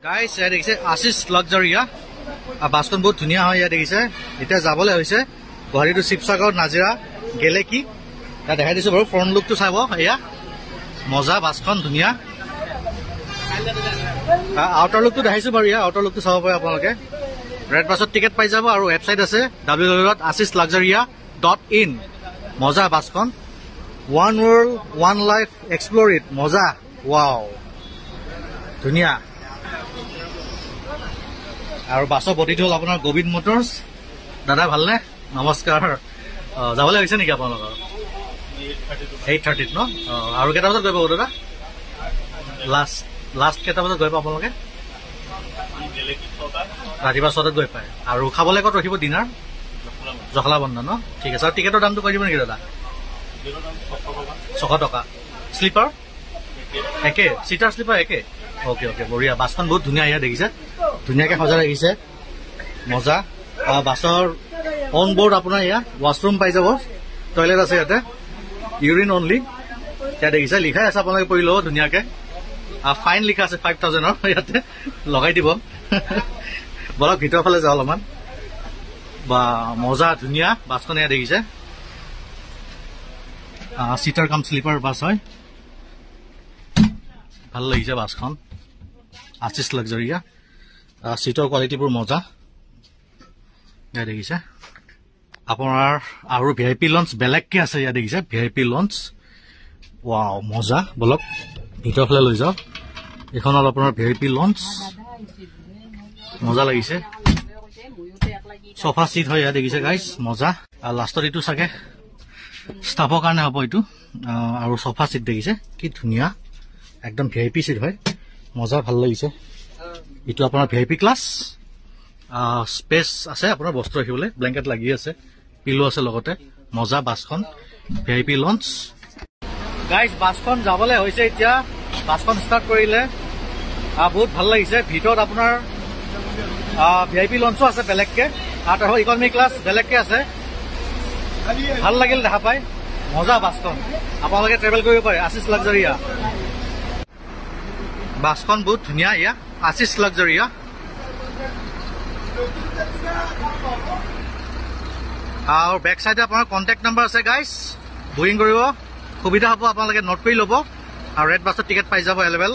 guys ইয়াত দেখিছে আশিস লাক্সাৰিয়া বাছখন বহুত ধুনীয়া হয় ইয়াত দেখিছে এতিয়া যাবলৈ হৈছে গুৱাহাটী টু শিৱসাগৰ নাজিৰা গেলে কি ইয়াত দেখাই দিছো বাৰু ফ্ৰণ্ট লুকটো চাব এয়া মজা বাছখন ধুনীয়া আউটাৰ লুকটো দেখাইছো বাৰু ইয়াৰ আউটাৰ লুকটো চাব পাৰে আপোনালোকে ৰেড বাছত টিকেট পাই যাব আৰু ৱেবছাইট আছে www.ashislaxaria.in মজা বাছখন one world one life explore it মজা ৱাও ধুনীয়া আৰু বাছৰ বডিটো হ'ল আপোনাৰ গোবিন্দ মটৰ্ছ দাদা ভালনে নমস্কাৰ যাবলৈ হৈছে নেকি আপোনালোকৰ 8:30 ন আৰু কেইটা বজাত গৈ পাব দাদা লাষ্ট কেইটা বজাত গৈ পাব আপোনালোকে ৰাতিপুৱা 6টাত গৈ পায় আৰু খাবলৈ ক'ত ৰখিব ডিনাৰ জখলা বন্ধা ন ঠিক আছে আৰু টিকেটৰ দামটো কৈ দিব নেকি দাদা 600 টকা শ্লিপাৰ একে চিটাৰ শ্লিপাৰ একে ওকে ওকে বঢ়িয়া বাছখন বহুত ধুনীয়া ইয়াত দেখিছে ধুনীয়াকৈ সজাই ৰাখিছে মজা বাছৰ অন বৰ্ড আপোনাৰ ইয়াত ৱাছৰুম পাই যাব টয়লেট আছে ইয়াতে ইউৰিন অনলি ইয়াত দেখিছে লিখাই আছে আপোনালোকে পঢ়ি ল'ব ধুনীয়াকৈ ফাইন লিখা আছে 5,000 ইয়াতে লগাই দিব বলক ভিতৰৰ ফালে যাওঁ অলপমান বা মজা ধুনীয়া বাছখন ইয়াত দেখিছে চিটাৰ কাম শ্লিপাৰ বাছ হয় ভাল লাগিছে বাছখন আশিস লাক্সাৰিয়া চিটৰ কোৱালিটিবোৰ মজা ইয়াত দেখিছে আপোনাৰ আৰু VIP লঞ্চ বেলেগকৈ আছে ইয়াত দেখিছে VIP লঞ্চ ৱাও মজা বলক ভিতৰৰ ফালে লৈ যাওক এইখন হ'ল আপোনাৰ VIP লঞ্চ মজা লাগিছে সোফা চিট হয় ইয়াত দেখিছে গাইজ মজা আৰু লাষ্টত এইটো চাগে ষ্টাফৰ কাৰণে হ'ব এইটো আৰু সোফা চিট দেখিছে কি ধুনীয়া একদম VIP চিট হয় মজা ভাল লাগিছে এইটো আপোনাৰ VIP ক্লাছ স্পেচ আছে আপোনাৰ বস্তু ৰাখিবলৈ ব্লেংকেট লাগি আছে পিলো আছে লগতে মজা বাছখন VIP লঞ্চ গাইজ বাছখন যাবলৈ হৈছে এতিয়া বাছখন ষ্টাৰ্ট কৰিলে বহুত ভাল লাগিছে ভিতৰত আপোনাৰ VIP লঞ্চো আছে বেলেগকৈ আৰু ইকনমি ক্লাছ বেলেগকৈ আছে ভাল লাগিল দেখা পাই মজা বাছখন আপোনালোকে ট্ৰেভেল কৰিব পাৰে আশিস লাক্সাৰিয়া বাছখন বহুত ধুনীয়া ইয়া আশিস লাক্সাৰিয়া আৰু বেক চাইডে আপোনাৰ কণ্টেক্ট নাম্বাৰ আছে গাইজ বুকিং কৰিব সুবিধা হ'ব আপোনালোকে নোট কৰি ল'ব আৰু ৰেড বাছত টিকেট পাই যাব এভেইলেবল